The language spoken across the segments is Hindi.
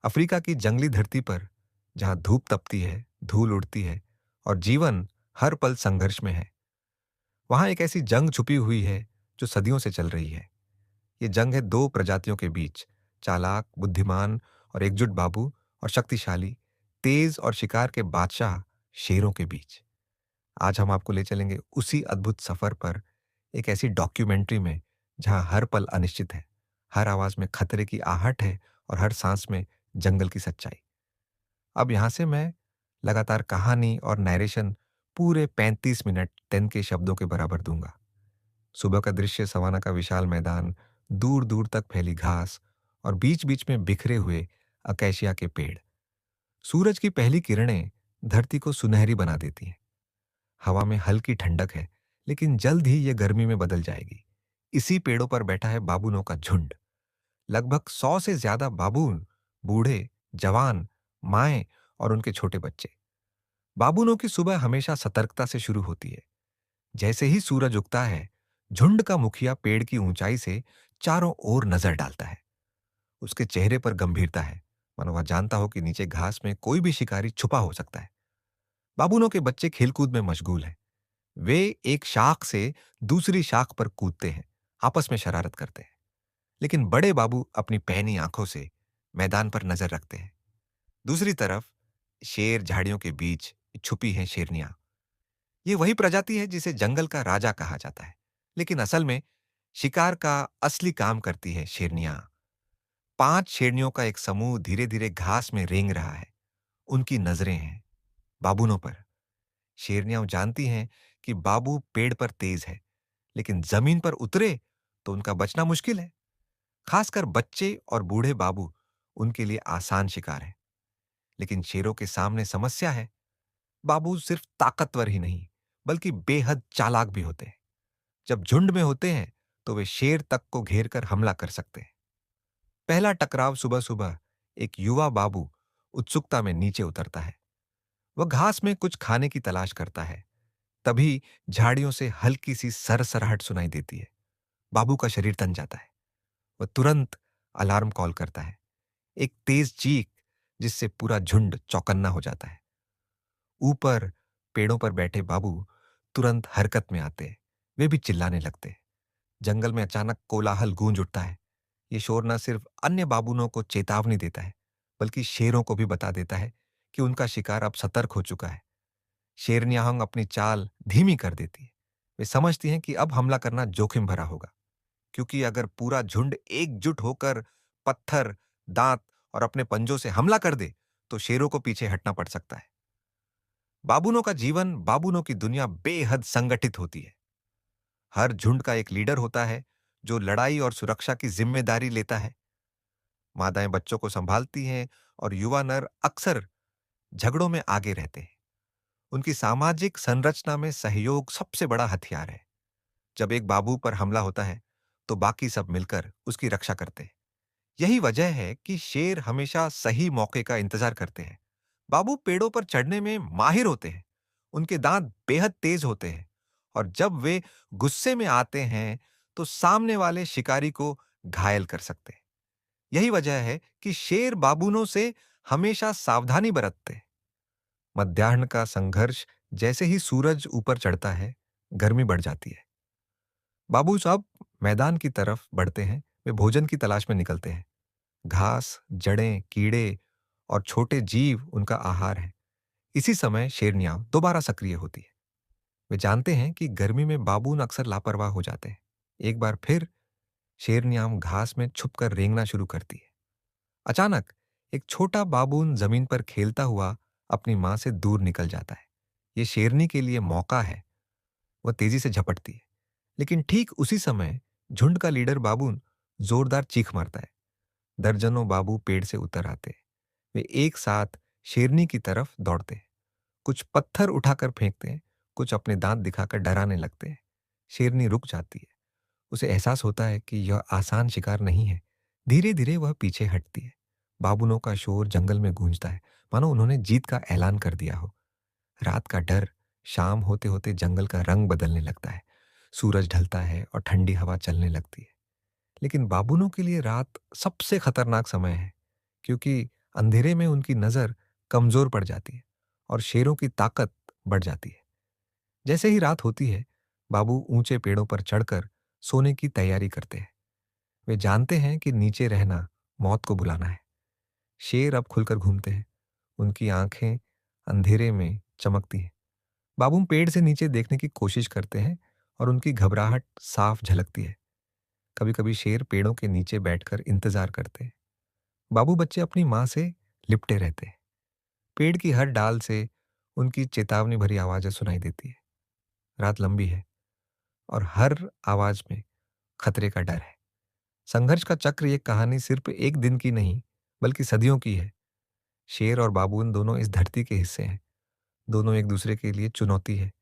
अफ्रीका की जंगली धरती पर जहां धूप तपती है, धूल उड़ती है और जीवन हर पल संघर्ष में है, वहां एक ऐसी जंग छुपी हुई है जो सदियों से चल रही है। ये जंग है दो प्रजातियों के बीच, चालाक, बुद्धिमान और एकजुट बाबू और शक्तिशाली, तेज और शिकार के बादशाह शेरों के बीच। आज हम आपको ले चलेंगे उसी अद्भुत सफर पर, एक ऐसी डॉक्यूमेंट्री में जहां हर पल अनिश्चित है, हर आवाज में खतरे की आहट है और हर सांस में जंगल की सच्चाई। अब यहां से मैं लगातार कहानी और नैरेशन पूरे 35 मिनट तेन के शब्दों के बराबर दूंगा। सुबह का दृश्य, सवाना का विशाल मैदान, दूर दूर तक फैली घास और बीच बीच में बिखरे हुए अकैशिया के पेड़। सूरज की पहली किरणें धरती को सुनहरी बना देती हैं। हवा में हल्की ठंडक है, लेकिन जल्द ही यह गर्मी में बदल जाएगी। इसी पेड़ों पर बैठा है बाबूनों का झुंड। लगभग 100 से ज्यादा बाबून, बूढ़े, जवान, माएं और उनके छोटे बच्चे। बाबूनों की सुबह हमेशा सतर्कता से शुरू होती है। जैसे ही सूरज उगता है, झुंड का मुखिया पेड़ की ऊंचाई से चारों ओर नजर डालता है। उसके चेहरे पर गंभीरता है, मानो वह जानता हो कि नीचे घास में कोई भी शिकारी छुपा हो सकता है। बाबूनों के बच्चे खेलकूद में मशगूल हैं। वे एक शाख से दूसरी शाख पर कूदते हैं, आपस में शरारत करते हैं। लेकिन बड़े बाबू अपनी पैनी आंखों से मैदान पर नजर रखते हैं। दूसरी तरफ शेर झाड़ियों के बीच छुपी हैं शेरनियां। ये वही प्रजाति है जिसे जंगल का राजा कहा जाता है, लेकिन असल में शिकार का असली काम करती है शेरनियां। 5 शेरनियों का एक समूह धीरे धीरे घास में रेंग रहा है। उनकी नजरें हैं बाबूनों पर। शेरनियां जानती हैं कि बाबू पेड़ पर तेज है, लेकिन जमीन पर उतरे तो उनका बचना मुश्किल है। खासकर बच्चे और बूढ़े बाबू उनके लिए आसान शिकार है। लेकिन शेरों के सामने समस्या है। बाबू सिर्फ ताकतवर ही नहीं, बल्कि बेहद चालाक भी होते हैं। जब झुंड में होते हैं तो वे शेर तक को घेर कर हमला कर सकते हैं। पहला टकराव सुबह सुबह एक युवा बाबू उत्सुकता में नीचे उतरता है। वह घास में कुछ खाने की तलाश करता है। तभी झाड़ियों से हल्की सी सरसराहट सुनाई देती है। बाबू का शरीर तन जाता है। वह तुरंत अलार्म कॉल करता है, एक तेज चीख जिससे पूरा झुंड चौकन्ना हो जाता है। ऊपर पेड़ों पर बैठे बाबू तुरंत हरकत में आते हैं। वे भी चिल्लाने लगते हैं। जंगल में अचानक कोलाहल गूंज उठता है। ये शोर न सिर्फ अन्य बाबूनों को चेतावनी देता है, बल्कि शेरों को भी बता देता है कि उनका शिकार अब सतर्क हो चुका है। शेरनियाह अपनी चाल धीमी कर देती है। वे समझती हैं कि अब हमला करना जोखिम भरा होगा, क्योंकि अगर पूरा झुंड एकजुट होकर पत्थर, दांत और अपने पंजों से हमला कर दे, तो शेरों को पीछे हटना पड़ सकता है। बाबूनों का जीवन, बाबूनों की दुनिया बेहद संगठित होती है। हर झुंड का एक लीडर होता है जो लड़ाई और सुरक्षा की जिम्मेदारी लेता है। मादाएं बच्चों को संभालती हैं और युवा नर अक्सर झगड़ों में आगे रहते हैं। उनकी सामाजिक संरचना में सहयोग सबसे बड़ा हथियार है। जब एक बाबू पर हमला होता है, तो बाकी सब मिलकर उसकी रक्षा करते हैं। यही वजह है कि शेर हमेशा सही मौके का इंतजार करते हैं। बाबू पेड़ों पर चढ़ने में माहिर होते हैं। उनके दांत बेहद तेज होते हैं और जब वे गुस्से में आते हैं, तो सामने वाले शिकारी को घायल कर सकते हैं। यही वजह है कि शेर बाबूनों से हमेशा सावधानी बरतते हैं। मध्याह्न का संघर्ष, जैसे ही सूरज ऊपर चढ़ता है, गर्मी बढ़ जाती है। बाबू साहब मैदान की तरफ बढ़ते हैं। वे भोजन की तलाश में निकलते हैं। घास, जड़ें, कीड़े और छोटे जीव उनका आहार है। इसी समय शेरनियां दोबारा सक्रिय होती है। वे जानते हैं कि गर्मी में बाबून अक्सर लापरवाह हो जाते हैं। एक बार फिर शेरनियां घास में छुपकर रेंगना शुरू करती है। अचानक एक छोटा बाबून जमीन पर खेलता हुआ अपनी मां से दूर निकल जाता है। ये शेरनी के लिए मौका है। वह तेजी से झपटती है, लेकिन ठीक उसी समय झुंड का लीडर बाबून जोरदार चीख मारता है। दर्जनों बाबू पेड़ से उतर आते हैं। वे एक साथ शेरनी की तरफ दौड़ते हैं। कुछ पत्थर उठाकर फेंकते हैं, कुछ अपने दांत दिखाकर डराने लगते हैं। शेरनी रुक जाती है। उसे एहसास होता है कि यह आसान शिकार नहीं है। धीरे धीरे वह पीछे हटती है। बाबुनों का शोर जंगल में गूंजता है, मानो उन्होंने जीत का ऐलान कर दिया हो। रात का डर, शाम होते होते जंगल का रंग बदलने लगता है। सूरज ढलता है और ठंडी हवा चलने लगती है। लेकिन बाबुनों के लिए रात सबसे खतरनाक समय है, क्योंकि अंधेरे में उनकी नजर कमजोर पड़ जाती है और शेरों की ताकत बढ़ जाती है। जैसे ही रात होती है, बाबू ऊंचे पेड़ों पर चढ़कर सोने की तैयारी करते हैं। वे जानते हैं कि नीचे रहना मौत को बुलाना है। शेर अब खुलकर घूमते हैं, उनकी आंखें अंधेरे में चमकती हैं। बाबू पेड़ से नीचे देखने की कोशिश करते हैं और उनकी घबराहट साफ झलकती है। कभी कभी शेर पेड़ों के नीचे बैठकर इंतजार करते हैं। बाबू बच्चे अपनी माँ से लिपटे रहते हैं। पेड़ की हर डाल से उनकी चेतावनी भरी आवाजें सुनाई देती है। रात लंबी है और हर आवाज में खतरे का डर है। संघर्ष का चक्र ये कहानी सिर्फ एक दिन की नहीं, बल्कि सदियों की है। शेर और बाबून दोनों इस धरती के हिस्से हैं। दोनों एक दूसरे के लिए चुनौती है।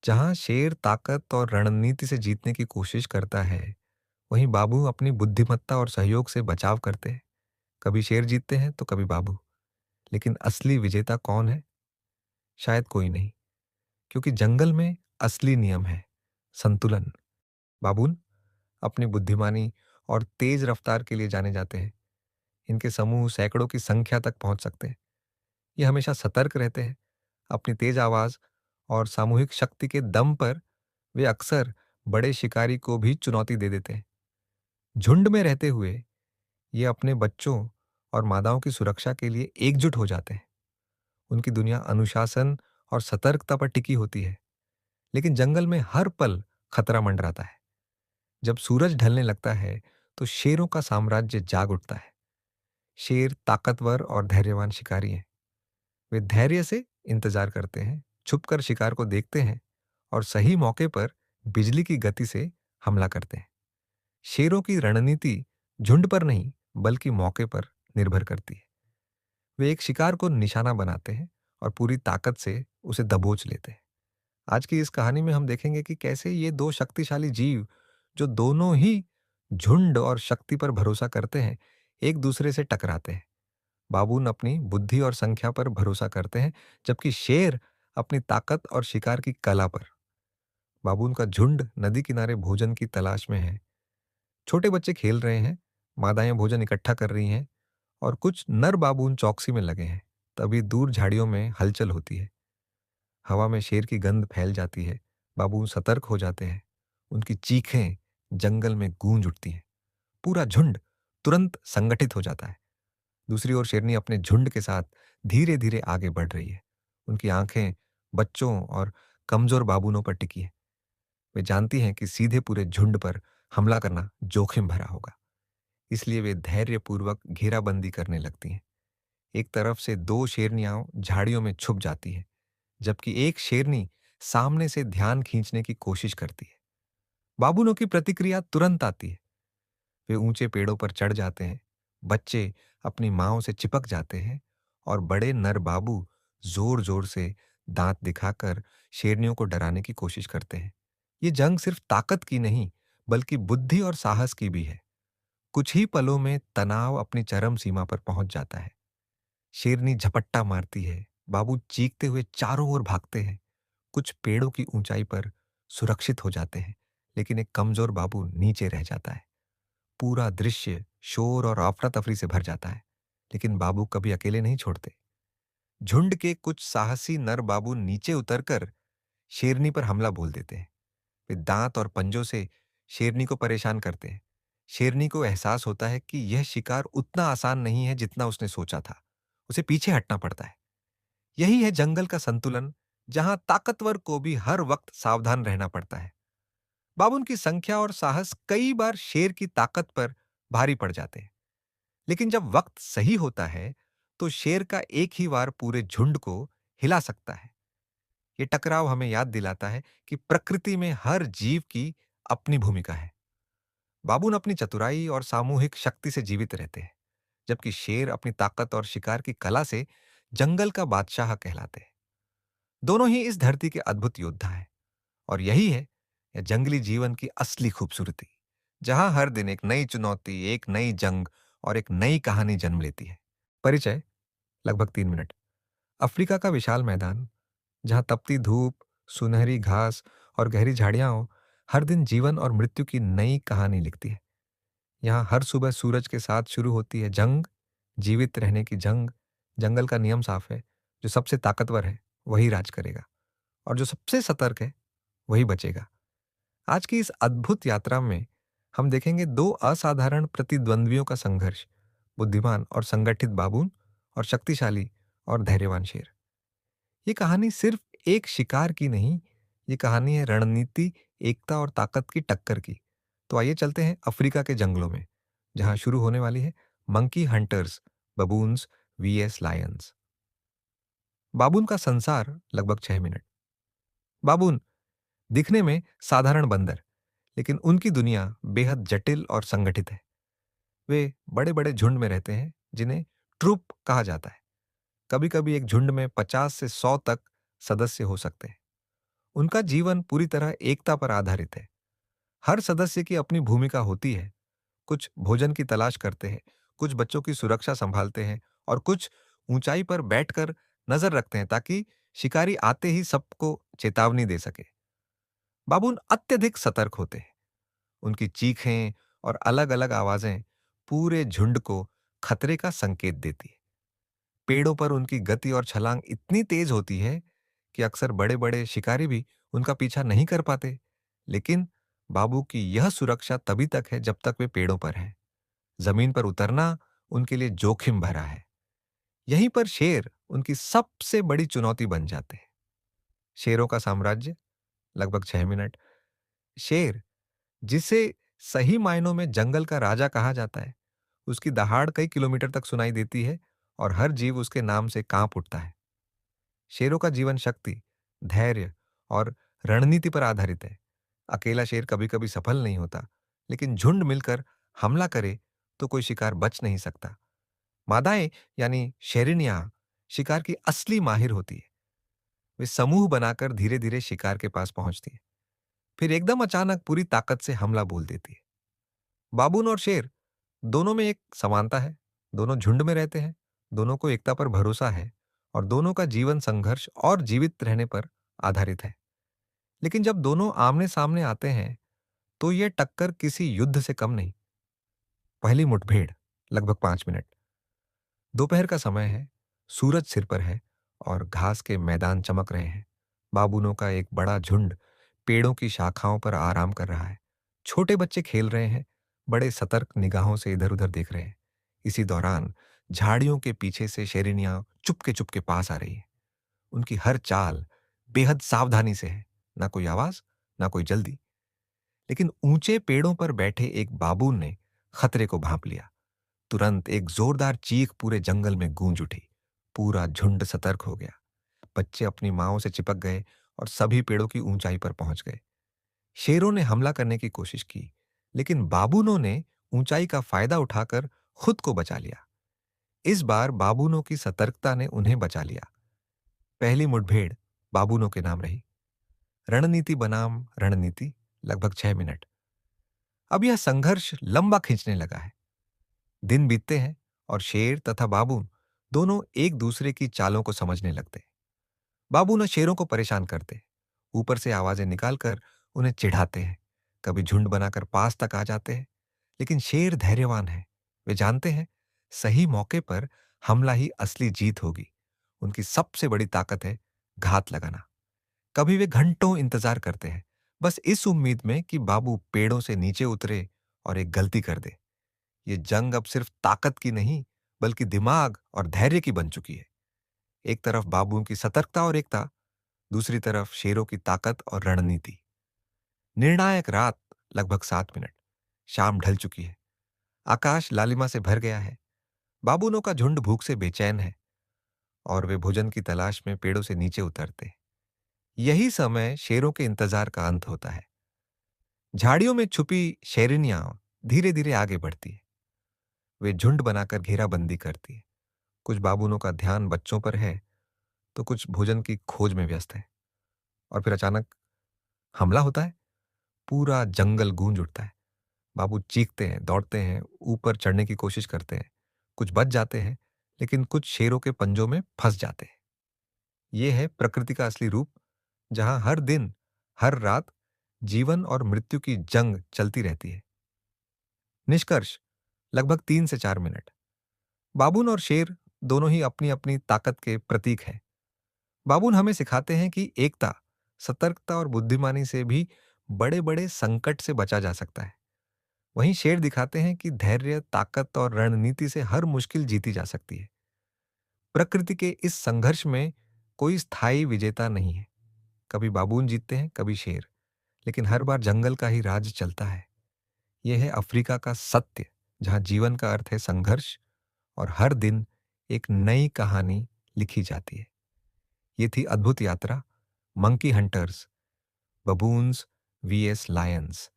जहां शेर ताकत और रणनीति से जीतने की कोशिश करता है, वहीं बाबू अपनी बुद्धिमत्ता और सहयोग से बचाव करते हैं। कभी शेर जीतते हैं तो कभी बाबू। लेकिन असली विजेता कौन है? शायद कोई नहीं, क्योंकि जंगल में असली नियम है संतुलन। बाबून अपनी बुद्धिमानी और तेज रफ्तार के लिए जाने जाते हैं। इनके समूह सैकड़ों की संख्या तक पहुंच सकते हैं। ये हमेशा सतर्क रहते हैं। अपनी तेज आवाज और सामूहिक शक्ति के दम पर वे अक्सर बड़े शिकारी को भी चुनौती दे देते हैं। झुंड में रहते हुए ये अपने बच्चों और मादाओं की सुरक्षा के लिए एकजुट हो जाते हैं। उनकी दुनिया अनुशासन और सतर्कता पर टिकी होती है। लेकिन जंगल में हर पल खतरा मंडराता है। जब सूरज ढलने लगता है तो शेरों का साम्राज्य जाग उठता है। शेर ताकतवर और धैर्यवान शिकारी हैं। वे धैर्य से इंतजार करते हैं, छुपकर शिकार को देखते हैं और सही मौके पर बिजली की गति से हमला करते हैं। शेरों की रणनीति झुंड पर नहीं, बल्कि मौके पर निर्भर करती है। वे एक शिकार को निशाना बनाते हैं और पूरी ताकत से उसे दबोच लेते हैं। आज की इस कहानी में हम देखेंगे कि कैसे ये दो शक्तिशाली जीव, जो दोनों ही झुंड और शक्ति पर भरोसा करते हैं, एक दूसरे से टकराते हैं। बाबून अपनी बुद्धि और संख्या पर भरोसा करते हैं, जबकि शेर अपनी ताकत और शिकार की कला पर। बाबून का झुंड नदी किनारे भोजन की तलाश में है। छोटे बच्चे खेल रहे हैं, मादाएं भोजन इकट्ठा कर रही हैं और कुछ नर बाबून चौकसी में लगे हैं। तभी दूर झाड़ियों में हलचल होती है। हवा में शेर की गंध फैल जाती है। बाबू सतर्क हो जाते हैं। उनकी चीखें जंगल में गूंज उठती हैं। पूरा झुंड तुरंत संगठित हो जाता है। दूसरी ओर शेरनी अपने झुंड के साथ धीरे धीरे आगे बढ़ रही है। उनकी आंखें बच्चों और कमजोर बाबूनों पर टिकी है। वे जानती हैं कि सीधे पूरे झुंड पर हमला करना जोखिम भरा होगा। इसलिए वे धैर्यपूर्वक घेराबंदी करने लगती हैं। एक तरफ से दो शेरनियां झाड़ियों में छुप जाती हैं, जबकि एक शेरनी सामने से ध्यान खींचने की कोशिश करती है। बाबूनों की प्रतिक्रिया तुरंत आती है। वे ऊंचे पेड़ों पर चढ़ जाते हैं। बच्चे अपनी मांओं से चिपक जाते हैं और बड़े नर बाबू जोर जोर से दांत दिखाकर शेरनियों को डराने की कोशिश करते हैं। ये जंग सिर्फ ताकत की नहीं, बल्कि बुद्धि और साहस की भी है। कुछ ही पलों में तनाव अपनी चरम सीमा पर पहुंच जाता है। शेरनी झपट्टा मारती है। बाबू चीखते हुए चारों ओर भागते हैं। कुछ पेड़ों की ऊंचाई पर सुरक्षित हो जाते हैं, लेकिन एक कमजोर बाबू नीचे रह जाता है। पूरा दृश्य शोर और अफरा तफरी से भर जाता है, लेकिन बाबू कभी अकेले नहीं छोड़ते। झुंड के कुछ साहसी नर बाबू नीचे उतरकर शेरनी पर हमला बोल देते हैं। वे दांत और पंजों से शेरनी को परेशान करते हैं। शेरनी को एहसास होता है कि यह शिकार उतना आसान नहीं है जितना उसने सोचा था। उसे पीछे हटना पड़ता है। यही है जंगल का संतुलन, जहां ताकतवर को भी हर वक्त सावधान रहना पड़ता है। बाबुन की संख्या और साहस कई बार शेर की ताकत पर भारी पड़ जाते हैं, लेकिन जब वक्त सही होता है तो शेर का एक ही वार पूरे झुंड को हिला सकता है। ये टकराव हमें याद दिलाता है कि प्रकृति में हर जीव की अपनी भूमिका है। बाबुन अपनी चतुराई और सामूहिक शक्ति से जीवित रहते हैं, जबकि शेर अपनी ताकत और शिकार की कला से जंगल का बादशाह कहलाते हैं। दोनों ही इस धरती के अद्भुत योद्धा हैं, और यही है यह जंगली जीवन की असली खूबसूरती, जहां हर दिन एक नई चुनौती, एक नई जंग और एक नई कहानी जन्म लेती है। परिचय लगभग 3 मिनट। अफ्रीका का विशाल मैदान, जहां तपती धूप, सुनहरी घास और गहरी झाड़ियां हो, हर दिन जीवन और मृत्यु की नई कहानी लिखती है। यहाँ हर सुबह सूरज के साथ शुरू होती है जंग, जीवित रहने की जंग, जंगल का नियम साफ है, जो सबसे ताकतवर है वही राज करेगा, और जो सबसे सतर्क है वही बचेगा। आज की इस अद्भुत यात्रा में हम देखेंगे दो असाधारण प्रतिद्वंद्वियों का संघर्ष, बुद्धिमान और संगठित बाबून और शक्तिशाली और धैर्यवान शेर। ये कहानी सिर्फ एक शिकार की नहीं, ये कहानी है रणनीति, एकता और ताकत की टक्कर की। तो आइए चलते हैं अफ्रीका के जंगलों में, जहां शुरू होने वाली है monkey hunters, baboons VS lions. Baboon का संसार लगभग 6 मिनट। बाबून दिखने में साधारण बंदर, लेकिन उनकी दुनिया बेहद जटिल और संगठित है। वे बड़े बड़े झुंड में रहते हैं, जिन्हें ट्रूप कहा जाता है। कभी कभी एक झुंड में 50 से 100 तक सदस्य हो सकते हैं। उनका जीवन पूरी तरह एकता पर आधारित है। हर सदस्य की अपनी भूमिका होती है। कुछ भोजन की तलाश करते हैं, कुछ बच्चों की सुरक्षा संभालते हैं, और कुछ ऊंचाई पर बैठकर नजर रखते हैं ताकि शिकारी आते ही सबको चेतावनी दे सके। बाबून अत्यधिक सतर्क होते हैं। उनकी चीखें और अलग अलग आवाजें पूरे झुंड को खतरे का संकेत देती है। पेड़ों पर उनकी गति और छलांग इतनी तेज होती है कि अक्सर बड़े बड़े शिकारी भी उनका पीछा नहीं कर पाते। लेकिन बाबू की यह सुरक्षा तभी तक है जब तक वे पेड़ों पर हैं। जमीन पर उतरना उनके लिए जोखिम भरा है। यहीं पर शेर उनकी सबसे बड़ी चुनौती बन जाते हैं। शेरों का साम्राज्य लगभग 6 मिनट। शेर, जिसे सही मायनों में जंगल का राजा कहा जाता है, उसकी दहाड़ कई किलोमीटर तक सुनाई देती है और हर जीव उसके नाम से कांप उठता है। शेरों का जीवन शक्ति, धैर्य और रणनीति पर आधारित है। अकेला शेर कभी कभी सफल नहीं होता, लेकिन झुंड मिलकर हमला करे तो कोई शिकार बच नहीं सकता। मादाएं यानी शेरनियां शिकार की असली माहिर होती है। वे समूह बनाकर धीरे धीरे शिकार के पास पहुंचती है, फिर एकदम अचानक पूरी ताकत से हमला बोल देती है। बाबून और शेर दोनों में एक समानता है। दोनों झुंड में रहते हैं, दोनों को एकता पर भरोसा है, और दोनों का जीवन संघर्ष और जीवित रहने पर आधारित है। लेकिन जब दोनों आमने सामने आते हैं तो यह टक्कर किसी युद्ध से कम नहीं। पहली मुठभेड़ लगभग 5 मिनट। दोपहर का समय है, सूरज सिर पर है और घास के मैदान चमक रहे हैं। बाबूनों का एक बड़ा झुंड पेड़ों की शाखाओं पर आराम कर रहा है। छोटे बच्चे खेल रहे हैं, बड़े सतर्क निगाहों से इधर उधर देख रहे हैं। इसी दौरान झाड़ियों के पीछे से शेरनियां चुपके पास आ रही है। उनकी हर चाल बेहद सावधानी से है, ना कोई आवाज, ना कोई जल्दी। लेकिन ऊंचे पेड़ों पर बैठे एक बाबून ने खतरे को भांप लिया। तुरंत एक जोरदार चीख पूरे जंगल में गूंज उठी। पूरा झुंड सतर्क हो गया। बच्चे अपनी मांओं से चिपक गए और सभी पेड़ों की ऊंचाई पर पहुंच गए। शेरों ने हमला करने की कोशिश की, लेकिन बाबूनों ने ऊंचाई का फायदा उठाकर खुद को बचा लिया। इस बार बाबूनों की सतर्कता ने उन्हें बचा लिया। पहली मुठभेड़ बाबूनों के नाम रही। रणनीति बनाम रणनीति लगभग 6 मिनट। अब यह संघर्ष लंबा खींचने लगा है। दिन बीतते हैं और शेर तथा बाबून दोनों एक दूसरे की चालों को समझने लगते हैं। बाबून शेरों को परेशान करते हैं, ऊपर से आवाजें निकालकर उन्हें चिढ़ाते हैं। कभी झुंड बनाकर पास तक आ जाते हैं। लेकिन शेर धैर्यवान है। वे जानते हैं सही मौके पर हमला ही असली जीत होगी। उनकी सबसे बड़ी ताकत है घात लगाना। कभी वे घंटों इंतजार करते हैं, बस इस उम्मीद में कि बाबू पेड़ों से नीचे उतरे और एक गलती कर दे। ये जंग अब सिर्फ ताकत की नहीं, बल्कि दिमाग और धैर्य की बन चुकी है। एक तरफ बाबुओं की सतर्कता और एकता, दूसरी तरफ शेरों की ताकत और रणनीति। निर्णायक रात लगभग 7 मिनट। शाम ढल चुकी है। आकाश लालिमा से भर गया है। बाबूनों का झुंड भूख से बेचैन है और वे भोजन की तलाश में पेड़ों से नीचे उतरते हैं। यही समय शेरों के इंतजार का अंत होता है। झाड़ियों में छुपी शेरनियां धीरे धीरे आगे बढ़ती है। वे झुंड बनाकर घेराबंदी करती है। कुछ बाबूनों का ध्यान बच्चों पर है, तो कुछ भोजन की खोज में व्यस्त है। और फिर अचानक हमला होता है। पूरा जंगल गूंज उठता है। बाबू चीखते हैं, दौड़ते हैं, ऊपर चढ़ने की कोशिश करते हैं। कुछ बच जाते हैं, लेकिन कुछ शेरों के पंजों में फंस जाते हैं। ये है प्रकृति का असली रूप, जहां हर दिन, हर रात जीवन और मृत्यु की जंग चलती रहती है। निष्कर्ष लगभग 3 से 4 मिनट। बाबून और शेर दोनों ही अपनी अपनी ताकत के प्रतीक हैं। बाबून हमें सिखाते हैं कि एकता, सतर्कता और बुद्धिमानी से भी बड़े बड़े संकट से बचा जा सकता है। वहीं शेर दिखाते हैं कि धैर्य, ताकत और रणनीति से हर मुश्किल जीती जा सकती है। प्रकृति के इस संघर्ष में कोई स्थायी विजेता नहीं है। कभी बाबून जीतते हैं, कभी शेर, लेकिन हर बार जंगल का ही राज चलता है। यह है अफ्रीका का सत्य, जहां जीवन का अर्थ है संघर्ष और हर दिन एक नई कहानी लिखी जाती है। ये थी अद्भुत यात्रा, monkey hunters, baboons VS Lions.